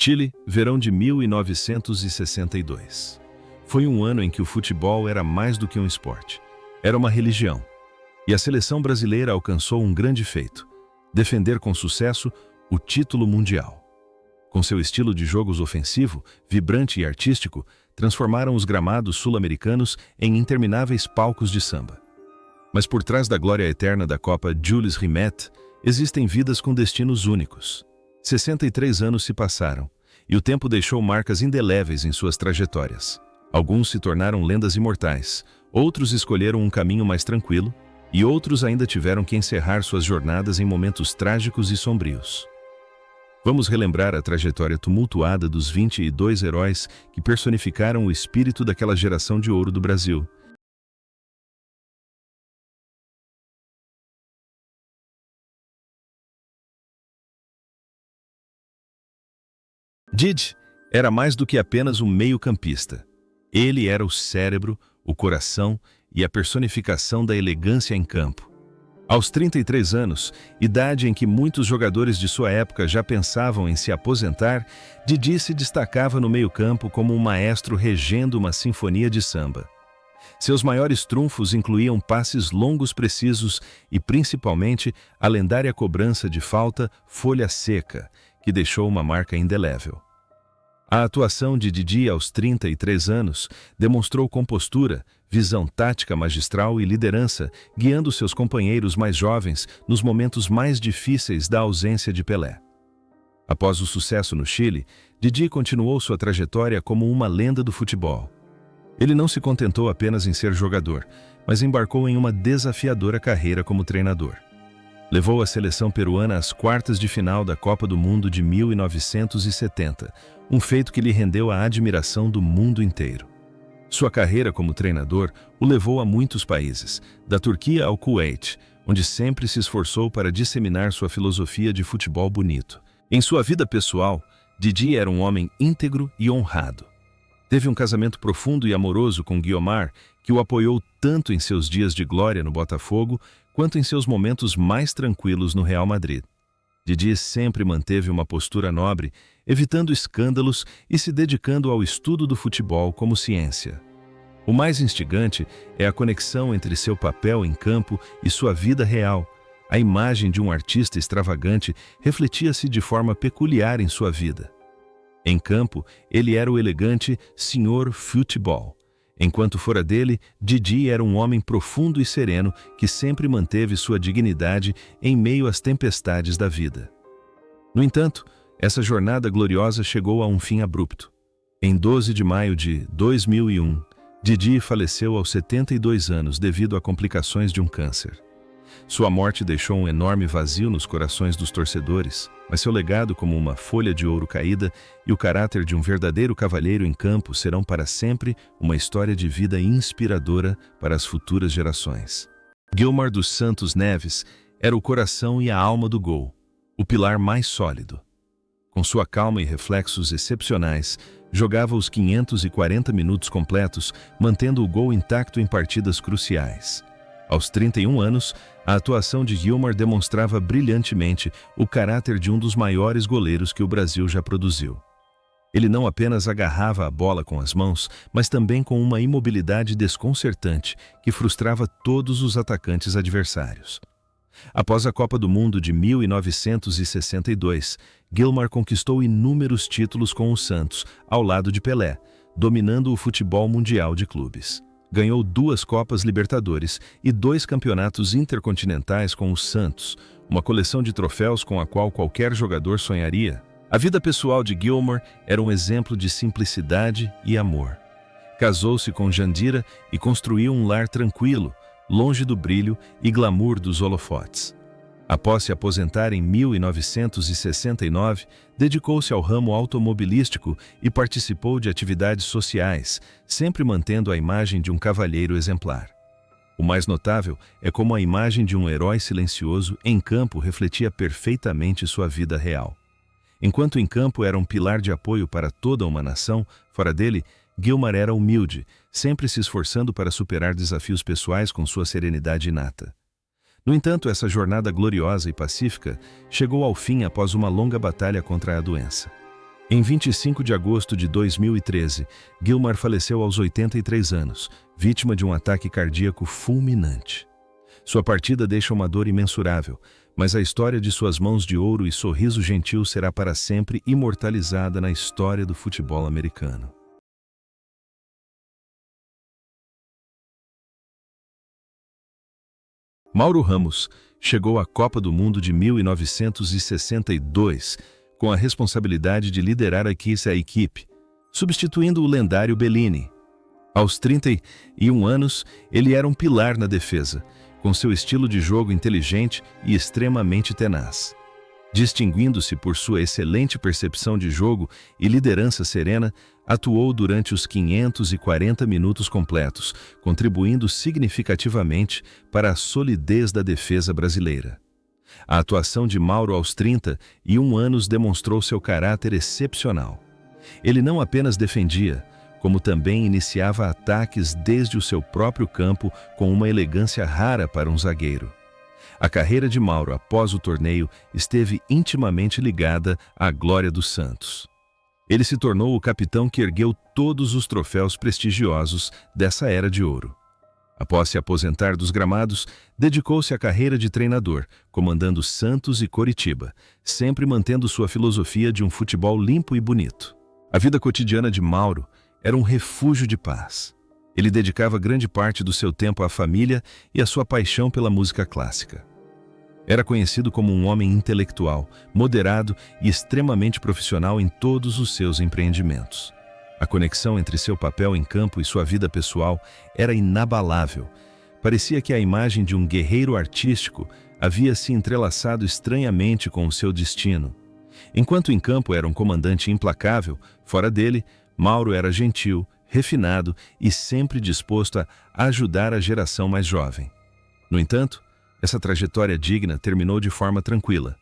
Chile, verão de 1962. Foi um ano em que o futebol era mais do que um esporte. Era uma religião. E a seleção brasileira alcançou um grande feito: defender com sucesso o título mundial. Com seu estilo de jogos ofensivo, vibrante e artístico, transformaram os gramados sul-americanos em intermináveis palcos de samba. Mas por trás da glória eterna da Copa Jules Rimet, existem vidas com destinos únicos. 63 anos se passaram, e o tempo deixou marcas indeléveis em suas trajetórias. Alguns se tornaram lendas imortais, outros escolheram um caminho mais tranquilo, e outros ainda tiveram que encerrar suas jornadas em momentos trágicos e sombrios. Vamos relembrar a trajetória tumultuada dos 22 heróis que personificaram o espírito daquela geração de ouro do Brasil. Didi era mais do que apenas um meio-campista. Ele era o cérebro, o coração e a personificação da elegância em campo. Aos 33 anos, idade em que muitos jogadores de sua época já pensavam em se aposentar, Didi se destacava no meio-campo como um maestro regendo uma sinfonia de samba. Seus maiores trunfos incluíam passes longos precisos e, principalmente, a lendária cobrança de falta folha seca, que deixou uma marca indelével. A atuação de Didi aos 33 anos demonstrou compostura, visão tática magistral e liderança, guiando seus companheiros mais jovens nos momentos mais difíceis da ausência de Pelé. Após o sucesso no Chile, Didi continuou sua trajetória como uma lenda do futebol. Ele não se contentou apenas em ser jogador, mas embarcou em uma desafiadora carreira como treinador. Levou a seleção peruana às quartas de final da Copa do Mundo de 1970, um feito que lhe rendeu a admiração do mundo inteiro. Sua carreira como treinador o levou a muitos países, da Turquia ao Kuwait, onde sempre se esforçou para disseminar sua filosofia de futebol bonito. Em sua vida pessoal, Didi era um homem íntegro e honrado. Teve um casamento profundo e amoroso com Guiomar, que o apoiou tanto em seus dias de glória no Botafogo, quanto em seus momentos mais tranquilos no Real Madrid. Didi sempre manteve uma postura nobre, evitando escândalos e se dedicando ao estudo do futebol como ciência. O mais instigante é a conexão entre seu papel em campo e sua vida real. A imagem de um artista extravagante refletia-se de forma peculiar em sua vida. Em campo, ele era o elegante Senhor Futebol. Enquanto fora dele, Didi era um homem profundo e sereno que sempre manteve sua dignidade em meio às tempestades da vida. No entanto, essa jornada gloriosa chegou a um fim abrupto. Em 12 de maio de 2001, Didi faleceu aos 72 anos devido a complicações de um câncer. Sua morte deixou um enorme vazio nos corações dos torcedores, mas seu legado como uma folha de ouro caída e o caráter de um verdadeiro cavalheiro em campo serão para sempre uma história de vida inspiradora para as futuras gerações. Guilmar dos Santos Neves era o coração e a alma do gol, o pilar mais sólido. Com sua calma e reflexos excepcionais, jogava os 540 minutos completos, mantendo o gol intacto em partidas cruciais. Aos 31 anos, a atuação de Guilmar demonstrava brilhantemente o caráter de um dos maiores goleiros que o Brasil já produziu. Ele não apenas agarrava a bola com as mãos, mas também com uma imobilidade desconcertante que frustrava todos os atacantes adversários. Após a Copa do Mundo de 1962, Guilmar conquistou inúmeros títulos com o Santos, ao lado de Pelé, dominando o futebol mundial de clubes. Ganhou 2 Copas Libertadores e 2 campeonatos intercontinentais com o Santos, uma coleção de troféus com a qual qualquer jogador sonharia. A vida pessoal de Guilmar era um exemplo de simplicidade e amor. Casou-se com Jandira e construiu um lar tranquilo, longe do brilho e glamour dos holofotes. Após se aposentar em 1969, dedicou-se ao ramo automobilístico e participou de atividades sociais, sempre mantendo a imagem de um cavalheiro exemplar. O mais notável é como a imagem de um herói silencioso em campo refletia perfeitamente sua vida real. Enquanto em campo era um pilar de apoio para toda uma nação, fora dele, Guilmar era humilde, sempre se esforçando para superar desafios pessoais com sua serenidade inata. No entanto, essa jornada gloriosa e pacífica chegou ao fim após uma longa batalha contra a doença. Em 25 de agosto de 2013, Gilmar faleceu aos 83 anos, vítima de um ataque cardíaco fulminante. Sua partida deixa uma dor imensurável, mas a história de suas mãos de ouro e sorriso gentil será para sempre imortalizada na história do futebol americano. Mauro Ramos chegou à Copa do Mundo de 1962 com a responsabilidade de liderar a equipe, substituindo o lendário Bellini. Aos 31 anos, ele era um pilar na defesa, com seu estilo de jogo inteligente e extremamente tenaz. Distinguindo-se por sua excelente percepção de jogo e liderança serena, atuou durante os 540 minutos completos, contribuindo significativamente para a solidez da defesa brasileira. A atuação de Mauro aos 31 anos demonstrou seu caráter excepcional. Ele não apenas defendia, como também iniciava ataques desde o seu próprio campo com uma elegância rara para um zagueiro. A carreira de Mauro após o torneio esteve intimamente ligada à glória do Santos. Ele se tornou o capitão que ergueu todos os troféus prestigiosos dessa era de ouro. Após se aposentar dos gramados, dedicou-se à carreira de treinador, comandando Santos e Coritiba, sempre mantendo sua filosofia de um futebol limpo e bonito. A vida cotidiana de Mauro era um refúgio de paz. Ele dedicava grande parte do seu tempo à família e à sua paixão pela música clássica. Era conhecido como um homem intelectual, moderado e extremamente profissional em todos os seus empreendimentos. A conexão entre seu papel em campo e sua vida pessoal era inabalável. Parecia que a imagem de um guerreiro artístico havia se entrelaçado estranhamente com o seu destino. Enquanto em campo era um comandante implacável, fora dele, Mauro era gentil, refinado e sempre disposto a ajudar a geração mais jovem. No entanto, essa trajetória digna terminou de forma tranquila.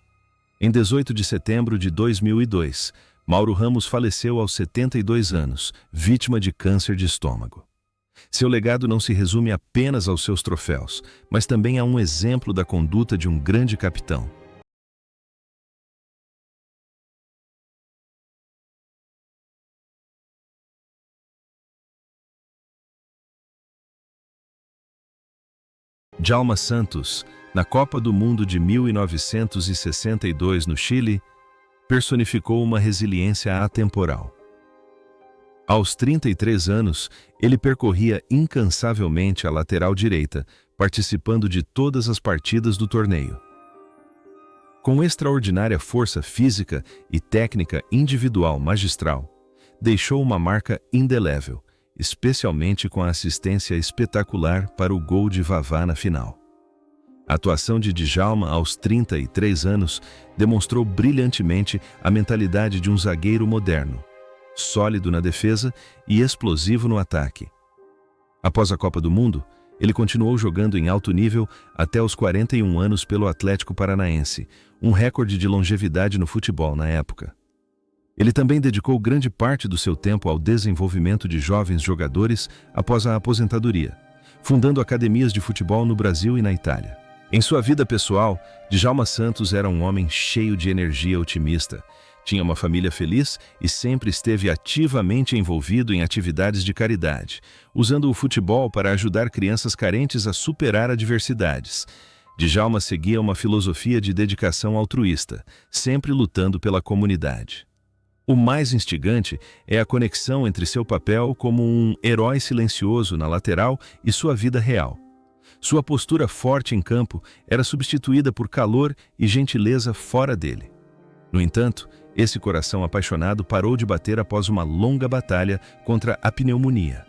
Em 18 de setembro de 2002, Mauro Ramos faleceu aos 72 anos, vítima de câncer de estômago. Seu legado não se resume apenas aos seus troféus, mas também a um exemplo da conduta de um grande capitão. Djalma Santos, na Copa do Mundo de 1962 no Chile, personificou uma resiliência atemporal. Aos 33 anos, ele percorria incansavelmente a lateral direita, participando de todas as partidas do torneio. Com extraordinária força física e técnica individual magistral, deixou uma marca indelével, especialmente com a assistência espetacular para o gol de Vavá na final. A atuação de Djalma aos 33 anos demonstrou brilhantemente a mentalidade de um zagueiro moderno, sólido na defesa e explosivo no ataque. Após a Copa do Mundo, ele continuou jogando em alto nível até os 41 anos pelo Atlético Paranaense, um recorde de longevidade no futebol na época. Ele também dedicou grande parte do seu tempo ao desenvolvimento de jovens jogadores após a aposentadoria, fundando academias de futebol no Brasil e na Itália. Em sua vida pessoal, Djalma Santos era um homem cheio de energia otimista, tinha uma família feliz e sempre esteve ativamente envolvido em atividades de caridade, usando o futebol para ajudar crianças carentes a superar adversidades. Djalma seguia uma filosofia de dedicação altruísta, sempre lutando pela comunidade. O mais instigante é a conexão entre seu papel como um herói silencioso na lateral e sua vida real. Sua postura forte em campo era substituída por calor e gentileza fora dele. No entanto, esse coração apaixonado parou de bater após uma longa batalha contra a pneumonia.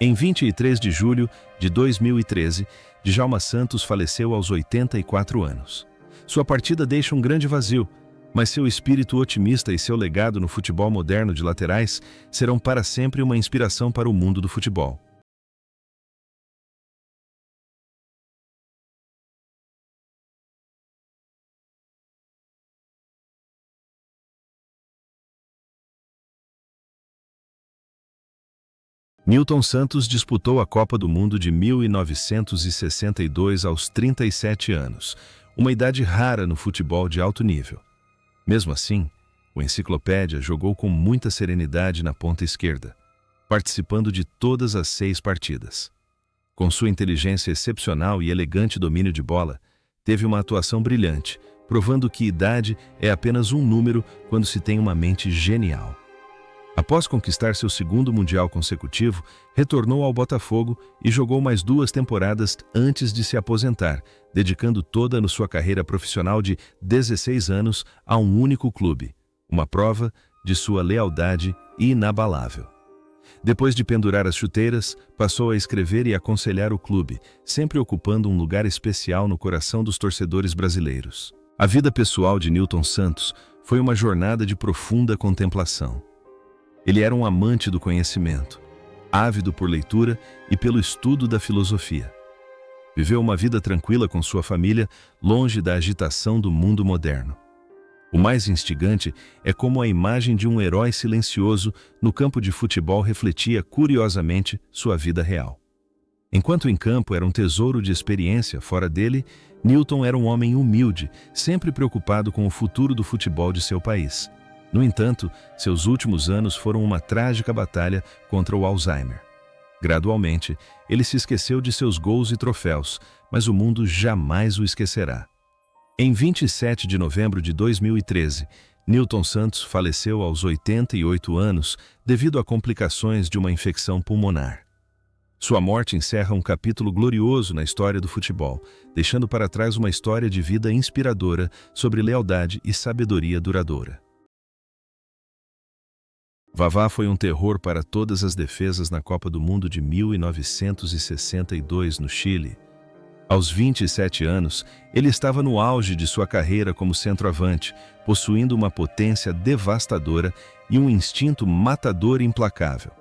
Em 23 de julho de 2013, Djalma Santos faleceu aos 84 anos. Sua partida deixa um grande vazio, mas seu espírito otimista e seu legado no futebol moderno de laterais serão para sempre uma inspiração para o mundo do futebol. Nilton Santos disputou a Copa do Mundo de 1962 aos 37 anos, uma idade rara no futebol de alto nível. Mesmo assim, O Enciclopédia jogou com muita serenidade na ponta esquerda, participando de todas as 6 partidas. Com sua inteligência excepcional e elegante domínio de bola, teve uma atuação brilhante, provando que idade é apenas um número quando se tem uma mente genial. Após conquistar seu 2º Mundial consecutivo, retornou ao Botafogo e jogou mais 2 temporadas antes de se aposentar, dedicando toda a sua carreira profissional de 16 anos a um único clube, uma prova de sua lealdade inabalável. Depois de pendurar as chuteiras, passou a escrever e aconselhar o clube, sempre ocupando um lugar especial no coração dos torcedores brasileiros. A vida pessoal de Nilton Santos foi uma jornada de profunda contemplação. Ele era um amante do conhecimento, ávido por leitura e pelo estudo da filosofia. Viveu uma vida tranquila com sua família, longe da agitação do mundo moderno. O mais instigante é como a imagem de um herói silencioso no campo de futebol refletia curiosamente sua vida real. Enquanto em campo era um tesouro de experiência, fora dele, Nilton era um homem humilde, sempre preocupado com o futuro do futebol de seu país. No entanto, seus últimos anos foram uma trágica batalha contra o Alzheimer. Gradualmente, ele se esqueceu de seus gols e troféus, mas o mundo jamais o esquecerá. Em 27 de novembro de 2013, Nilton Santos faleceu aos 88 anos devido a complicações de uma infecção pulmonar. Sua morte encerra um capítulo glorioso na história do futebol, deixando para trás uma história de vida inspiradora sobre lealdade e sabedoria duradoura. Vavá foi um terror para todas as defesas na Copa do Mundo de 1962 no Chile. Aos 27 anos, ele estava no auge de sua carreira como centroavante, possuindo uma potência devastadora e um instinto matador implacável.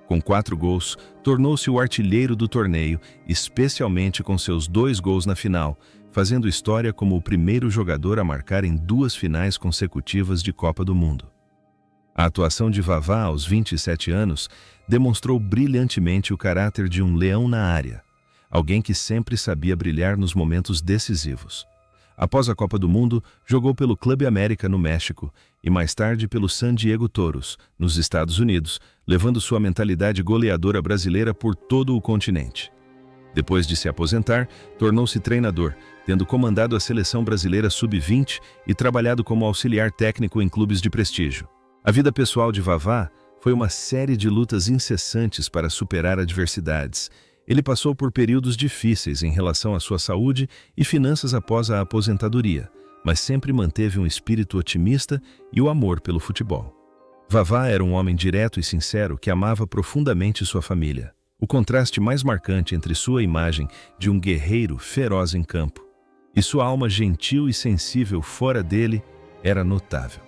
Com 4 gols, tornou-se o artilheiro do torneio, especialmente com seus 2 gols na final, fazendo história como o primeiro jogador a marcar em 2 finais consecutivas de Copa do Mundo. A atuação de Vavá aos 27 anos demonstrou brilhantemente o caráter de um leão na área, alguém que sempre sabia brilhar nos momentos decisivos. Após a Copa do Mundo, jogou pelo Clube América no México e mais tarde pelo San Diego Toros, nos Estados Unidos, levando sua mentalidade goleadora brasileira por todo o continente. Depois de se aposentar, tornou-se treinador, tendo comandado a seleção brasileira sub-20 e trabalhado como auxiliar técnico em clubes de prestígio. A vida pessoal de Vavá foi uma série de lutas incessantes para superar adversidades. Ele passou por períodos difíceis em relação à sua saúde e finanças após a aposentadoria, mas sempre manteve um espírito otimista e o amor pelo futebol. Vavá era um homem direto e sincero que amava profundamente sua família. O contraste mais marcante entre sua imagem de um guerreiro feroz em campo e sua alma gentil e sensível fora dele era notável.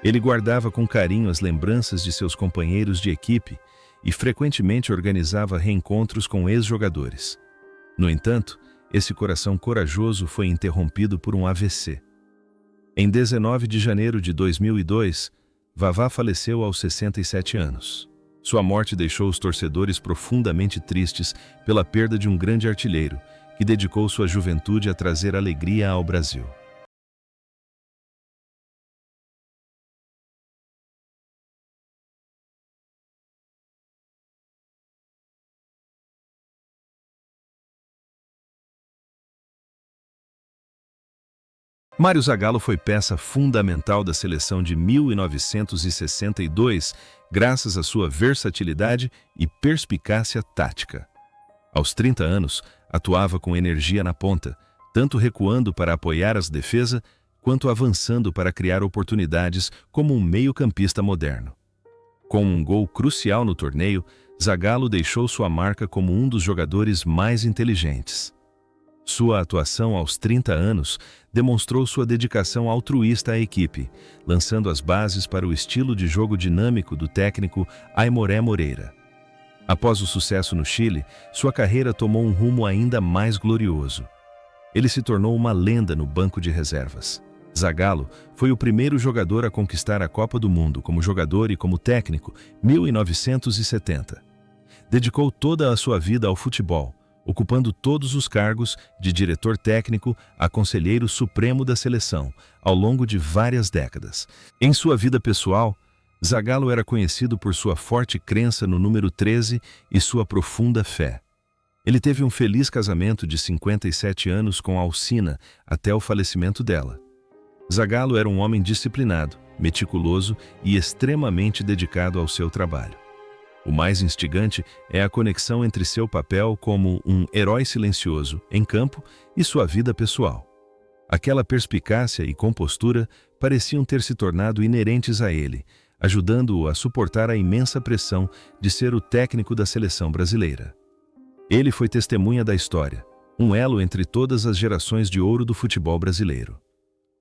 Ele guardava com carinho as lembranças de seus companheiros de equipe e frequentemente organizava reencontros com ex-jogadores. No entanto, esse coração corajoso foi interrompido por um AVC. Em 19 de janeiro de 2002, Vavá faleceu aos 67 anos. Sua morte deixou os torcedores profundamente tristes pela perda de um grande artilheiro que dedicou sua juventude a trazer alegria ao Brasil. Mário Zagallo foi peça fundamental da seleção de 1962, graças à sua versatilidade e perspicácia tática. Aos 30 anos, atuava com energia na ponta, tanto recuando para apoiar as defesas, quanto avançando para criar oportunidades como um meio-campista moderno. Com um gol crucial no torneio, Zagallo deixou sua marca como um dos jogadores mais inteligentes. Sua atuação aos 30 anos demonstrou sua dedicação altruísta à equipe, lançando as bases para o estilo de jogo dinâmico do técnico Aimoré Moreira. Após o sucesso no Chile, sua carreira tomou um rumo ainda mais glorioso. Ele se tornou uma lenda no banco de reservas. Zagallo foi o primeiro jogador a conquistar a Copa do Mundo como jogador e como técnico, 1970. Dedicou toda a sua vida ao futebol, ocupando todos os cargos de diretor técnico a conselheiro supremo da seleção, ao longo de várias décadas. Em sua vida pessoal, Zagallo era conhecido por sua forte crença no número 13 e sua profunda fé. Ele teve um feliz casamento de 57 anos com Alcina até o falecimento dela. Zagallo era um homem disciplinado, meticuloso e extremamente dedicado ao seu trabalho. O mais instigante é a conexão entre seu papel como um herói silencioso em campo e sua vida pessoal. Aquela perspicácia e compostura pareciam ter se tornado inerentes a ele, ajudando-o a suportar a imensa pressão de ser o técnico da seleção brasileira. Ele foi testemunha da história, um elo entre todas as gerações de ouro do futebol brasileiro.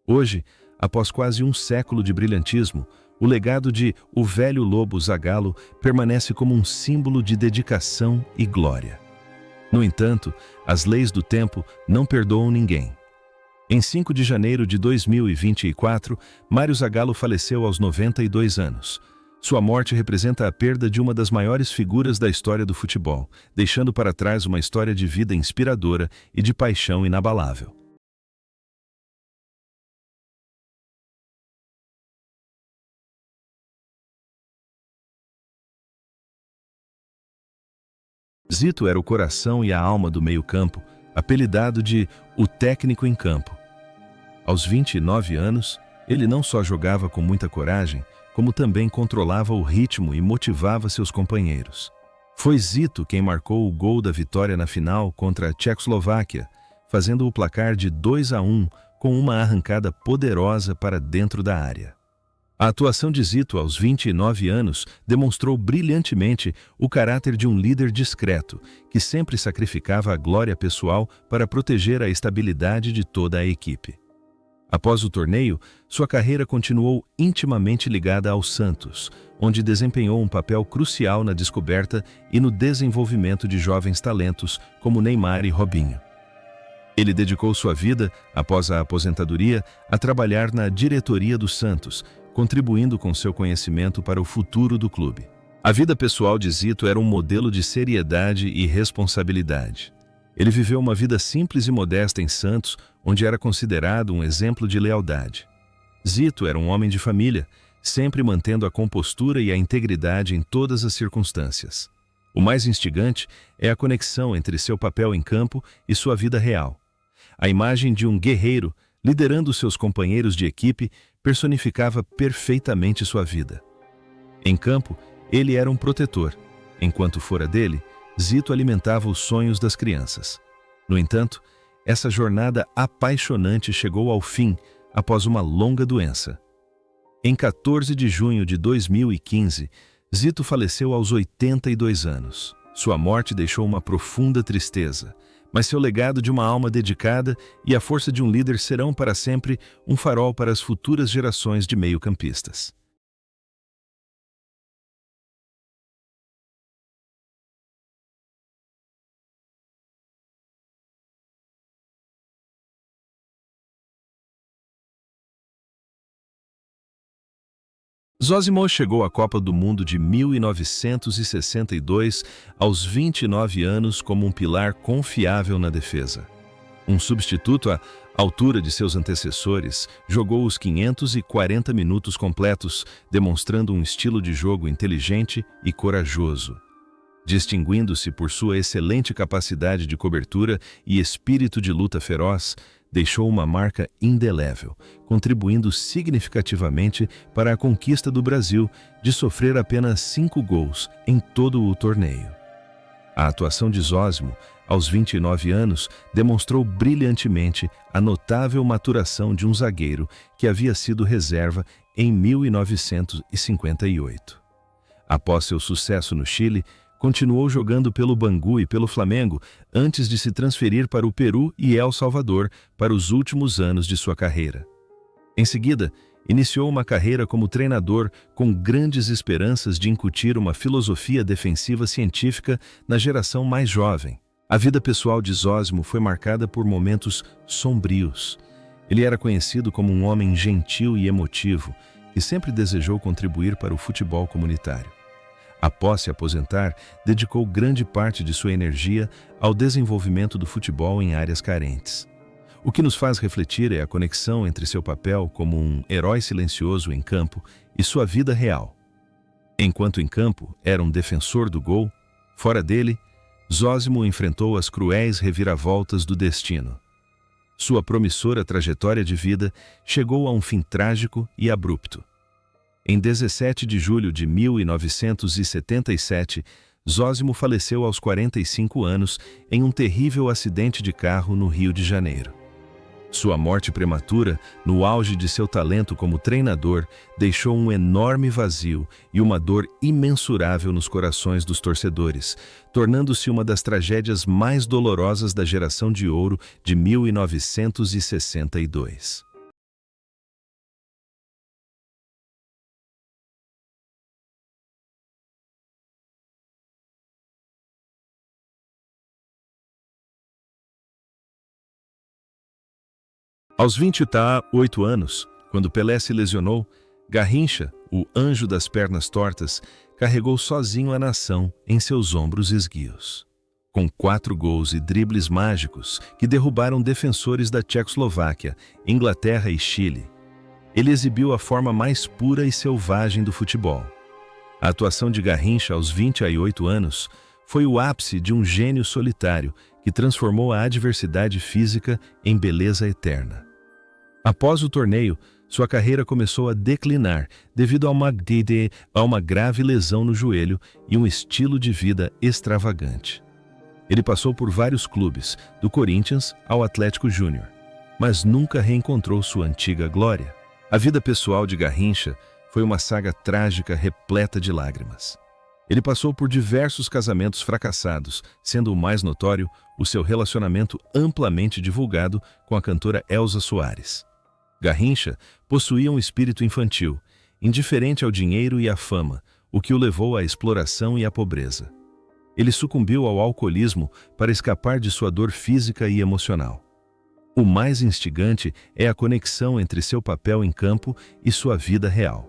Hoje, após quase um século de brilhantismo, o legado de o velho lobo Zagallo permanece como um símbolo de dedicação e glória. No entanto, as leis do tempo não perdoam ninguém. Em 5 de janeiro de 2024, Mário Zagallo faleceu aos 92 anos. Sua morte representa a perda de uma das maiores figuras da história do futebol, deixando para trás uma história de vida inspiradora e de paixão inabalável. Zito era o coração e a alma do meio-campo, apelidado de o técnico em campo. Aos 29 anos, ele não só jogava com muita coragem, como também controlava o ritmo e motivava seus companheiros. Foi Zito quem marcou o gol da vitória na final contra a Tchecoslováquia, fazendo o placar de 2-1 com uma arrancada poderosa para dentro da área. A atuação de Zito aos 29 anos demonstrou brilhantemente o caráter de um líder discreto, que sempre sacrificava a glória pessoal para proteger a estabilidade de toda a equipe. Após o torneio, sua carreira continuou intimamente ligada ao Santos, onde desempenhou um papel crucial na descoberta e no desenvolvimento de jovens talentos como Neymar e Robinho. Ele dedicou sua vida, após a aposentadoria, a trabalhar na diretoria do Santos, contribuindo com seu conhecimento para o futuro do clube. A vida pessoal de Zito era um modelo de seriedade e responsabilidade. Ele viveu uma vida simples e modesta em Santos, onde era considerado um exemplo de lealdade. Zito era um homem de família, sempre mantendo a compostura e a integridade em todas as circunstâncias. O mais instigante é a conexão entre seu papel em campo e sua vida real. A imagem de um guerreiro, liderando seus companheiros de equipe, personificava perfeitamente sua vida. Em campo, ele era um protetor. Enquanto fora dele, Zito alimentava os sonhos das crianças. No entanto, essa jornada apaixonante chegou ao fim após uma longa doença. Em 14 de junho de 2015, Zito faleceu aos 82 anos. Sua morte deixou uma profunda tristeza, mas seu legado de uma alma dedicada e a força de um líder serão para sempre um farol para as futuras gerações de meio-campistas. Zósimo chegou à Copa do Mundo de 1962 aos 29 anos como um pilar confiável na defesa. Um substituto à altura de seus antecessores, jogou os 540 minutos completos, demonstrando um estilo de jogo inteligente e corajoso. Distinguindo-se por sua excelente capacidade de cobertura e espírito de luta feroz, deixou uma marca indelével, contribuindo significativamente para a conquista do Brasil de sofrer apenas 5 gols em todo o torneio. A atuação de Zósimo, aos 29 anos, demonstrou brilhantemente a notável maturação de um zagueiro que havia sido reserva em 1958. Após seu sucesso no Chile, continuou jogando pelo Bangu e pelo Flamengo antes de se transferir para o Peru e El Salvador para os últimos anos de sua carreira. Em seguida, iniciou uma carreira como treinador com grandes esperanças de incutir uma filosofia defensiva científica na geração mais jovem. A vida pessoal de Zósimo foi marcada por momentos sombrios. Ele era conhecido como um homem gentil e emotivo, que sempre desejou contribuir para o futebol comunitário. Após se aposentar, dedicou grande parte de sua energia ao desenvolvimento do futebol em áreas carentes. O que nos faz refletir é a conexão entre seu papel como um herói silencioso em campo e sua vida real. Enquanto em campo era um defensor do gol, fora dele, Zósimo enfrentou as cruéis reviravoltas do destino. Sua promissora trajetória de vida chegou a um fim trágico e abrupto. Em 17 de julho de 1977, Zósimo faleceu aos 45 anos em um terrível acidente de carro no Rio de Janeiro. Sua morte prematura, no auge de seu talento como treinador, deixou um enorme vazio e uma dor imensurável nos corações dos torcedores, tornando-se uma das tragédias mais dolorosas da geração de ouro de 1962. Aos 28 anos, quando Pelé se lesionou, Garrincha, o anjo das pernas tortas, carregou sozinho a nação em seus ombros esguios. Com 4 gols e dribles mágicos que derrubaram defensores da Tchecoslováquia, Inglaterra e Chile, ele exibiu a forma mais pura e selvagem do futebol. A atuação de Garrincha aos 28 anos foi o ápice de um gênio solitário que transformou a adversidade física em beleza eterna. Após o torneio, sua carreira começou a declinar devido a uma grave lesão no joelho e um estilo de vida extravagante. Ele passou por vários clubes, do Corinthians ao Atlético Júnior, mas nunca reencontrou sua antiga glória. A vida pessoal de Garrincha foi uma saga trágica repleta de lágrimas. Ele passou por diversos casamentos fracassados, sendo o mais notório o seu relacionamento amplamente divulgado com a cantora Elza Soares. Garrincha possuía um espírito infantil, indiferente ao dinheiro e à fama, o que o levou à exploração e à pobreza. Ele sucumbiu ao alcoolismo para escapar de sua dor física e emocional. O mais instigante é a conexão entre seu papel em campo e sua vida real.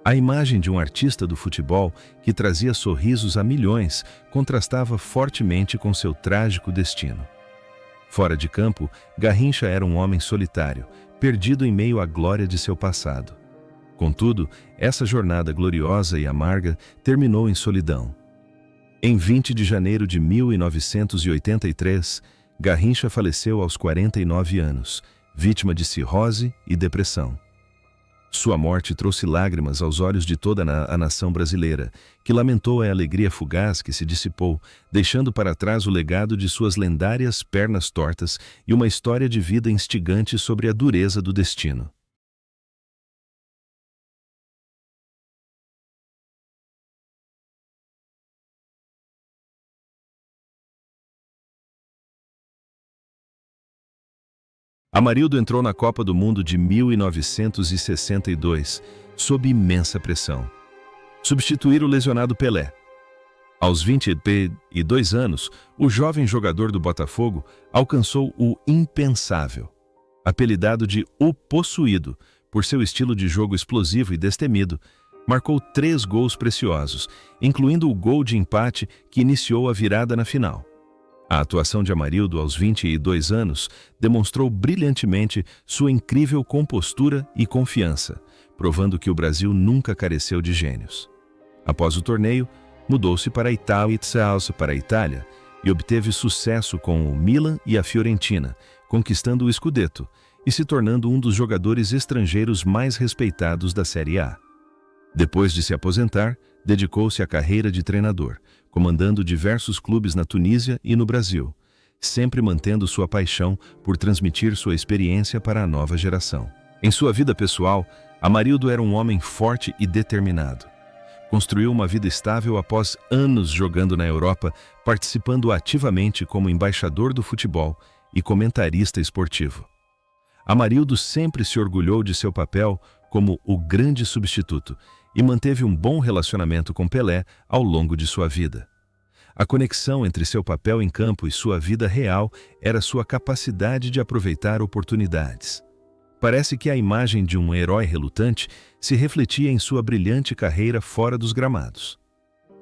A imagem de um artista do futebol que trazia sorrisos a milhões contrastava fortemente com seu trágico destino. Fora de campo, Garrincha era um homem solitário, perdido em meio à glória de seu passado. Contudo, essa jornada gloriosa e amarga terminou em solidão. Em 20 de janeiro de 1983, Garrincha faleceu aos 49 anos, vítima de cirrose e depressão. Sua morte trouxe lágrimas aos olhos de toda a nação brasileira, que lamentou a alegria fugaz que se dissipou, deixando para trás o legado de suas lendárias pernas tortas e uma história de vida instigante sobre a dureza do destino. Amarildo entrou na Copa do Mundo de 1962, sob imensa pressão. Substituir o lesionado Pelé. Aos 22 anos, o jovem jogador do Botafogo alcançou o impensável. Apelidado de O Possuído, por seu estilo de jogo explosivo e destemido, marcou 3 gols preciosos, incluindo o gol de empate que iniciou a virada na final. A atuação de Amarildo aos 22 anos demonstrou brilhantemente sua incrível compostura e confiança, provando que o Brasil nunca careceu de gênios. Após o torneio, mudou-se para a Itália e obteve sucesso com o Milan e a Fiorentina, conquistando o Scudetto e se tornando um dos jogadores estrangeiros mais respeitados da Série A. Depois de se aposentar, dedicou-se à carreira de treinador, comandando diversos clubes na Tunísia e no Brasil, sempre mantendo sua paixão por transmitir sua experiência para a nova geração. Em sua vida pessoal, Amarildo era um homem forte e determinado. Construiu uma vida estável após anos jogando na Europa, participando ativamente como embaixador do futebol e comentarista esportivo. Amarildo sempre se orgulhou de seu papel como o grande substituto e manteve um bom relacionamento com Pelé ao longo de sua vida. A conexão entre seu papel em campo e sua vida real era sua capacidade de aproveitar oportunidades. Parece que a imagem de um herói relutante se refletia em sua brilhante carreira fora dos gramados.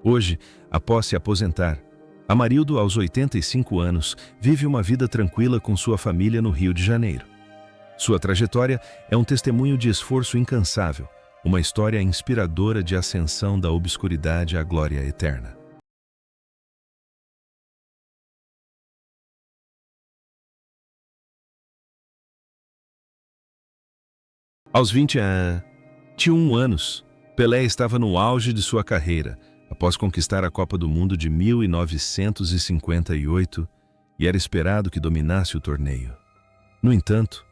Hoje, após se aposentar, Amarildo, aos 85 anos, vive uma vida tranquila com sua família no Rio de Janeiro. Sua trajetória é um testemunho de esforço incansável, uma história inspiradora de ascensão da obscuridade à glória eterna. Aos 21 anos, Pelé estava no auge de sua carreira, após conquistar a Copa do Mundo de 1958, e era esperado que dominasse o torneio. No entanto,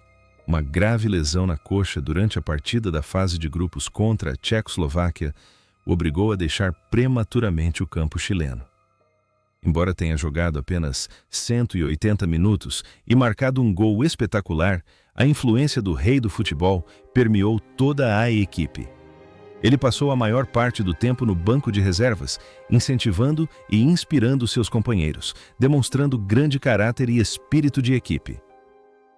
uma grave lesão na coxa durante a partida da fase de grupos contra a Tchecoslováquia o obrigou a deixar prematuramente o campo chileno. Embora tenha jogado apenas 180 minutos e marcado um gol espetacular, a influência do rei do futebol permeou toda a equipe. Ele passou a maior parte do tempo no banco de reservas, incentivando e inspirando seus companheiros, demonstrando grande caráter e espírito de equipe.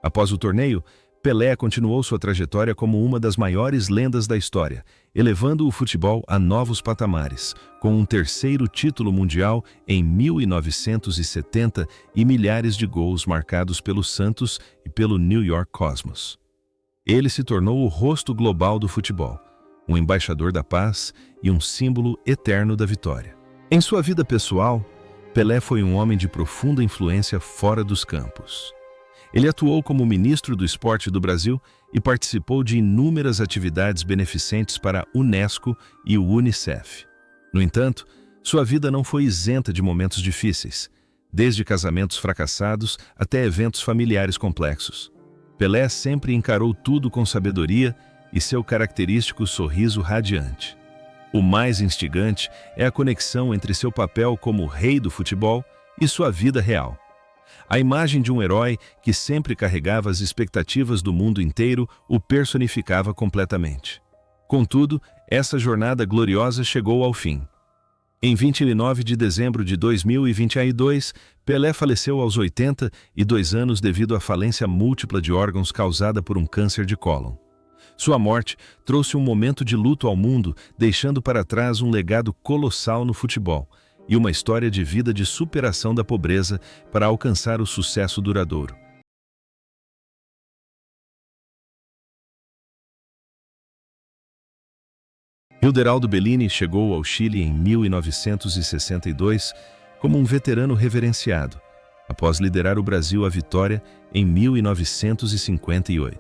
Após o torneio, Pelé continuou sua trajetória como uma das maiores lendas da história, elevando o futebol a novos patamares, com um terceiro título mundial em 1970 e milhares de gols marcados pelo Santos e pelo New York Cosmos. Ele se tornou o rosto global do futebol, um embaixador da paz e um símbolo eterno da vitória. Em sua vida pessoal, Pelé foi um homem de profunda influência fora dos campos. Ele atuou como ministro do Esporte do Brasil e participou de inúmeras atividades beneficentes para a Unesco e o Unicef. No entanto, sua vida não foi isenta de momentos difíceis, desde casamentos fracassados até eventos familiares complexos. Pelé sempre encarou tudo com sabedoria e seu característico sorriso radiante. O mais instigante é a conexão entre seu papel como rei do futebol e sua vida real. A imagem de um herói que sempre carregava as expectativas do mundo inteiro o personificava completamente. Contudo, essa jornada gloriosa chegou ao fim. Em 29 de dezembro de 2022, Pelé faleceu aos 82 anos devido à falência múltipla de órgãos causada por um câncer de cólon. Sua morte trouxe um momento de luto ao mundo, deixando para trás um legado colossal no futebol e uma história de vida de superação da pobreza para alcançar o sucesso duradouro. Hilderaldo Bellini chegou ao Chile em 1962 como um veterano reverenciado, após liderar o Brasil à vitória em 1958.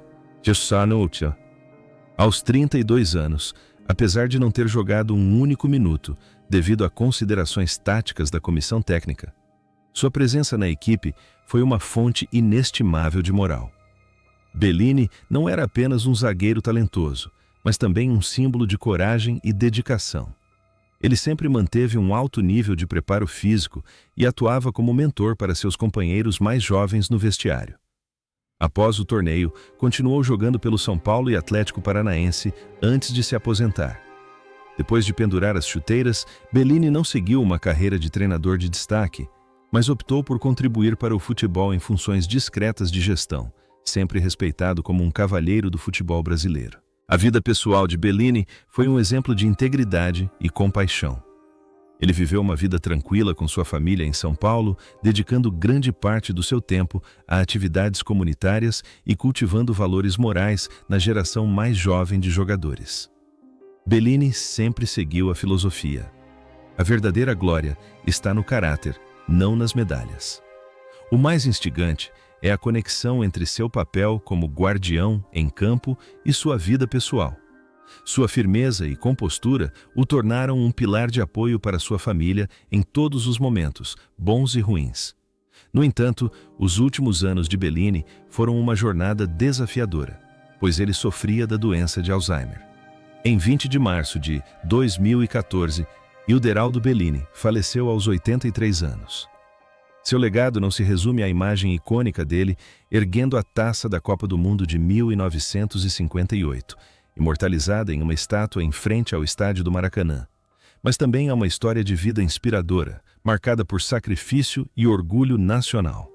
Aos 32 anos, apesar de não ter jogado um único minuto, devido a considerações táticas da comissão técnica, sua presença na equipe foi uma fonte inestimável de moral. Bellini não era apenas um zagueiro talentoso, mas também um símbolo de coragem e dedicação. Ele sempre manteve um alto nível de preparo físico e atuava como mentor para seus companheiros mais jovens no vestiário. Após o torneio, continuou jogando pelo São Paulo e Atlético Paranaense antes de se aposentar. Depois de pendurar as chuteiras, Bellini não seguiu uma carreira de treinador de destaque, mas optou por contribuir para o futebol em funções discretas de gestão, sempre respeitado como um cavalheiro do futebol brasileiro. A vida pessoal de Bellini foi um exemplo de integridade e compaixão. Ele viveu uma vida tranquila com sua família em São Paulo, dedicando grande parte do seu tempo a atividades comunitárias e cultivando valores morais na geração mais jovem de jogadores. Bellini sempre seguiu a filosofia: a verdadeira glória está no caráter, não nas medalhas. O mais instigante é a conexão entre seu papel como guardião em campo e sua vida pessoal. Sua firmeza e compostura o tornaram um pilar de apoio para sua família em todos os momentos, bons e ruins. No entanto, os últimos anos de Bellini foram uma jornada desafiadora, pois ele sofria da doença de Alzheimer. Em 20 de março de 2014, Hilderaldo Bellini faleceu aos 83 anos. Seu legado não se resume à imagem icônica dele erguendo a taça da Copa do Mundo de 1958, imortalizada em uma estátua em frente ao estádio do Maracanã, mas também há uma história de vida inspiradora, marcada por sacrifício e orgulho nacional.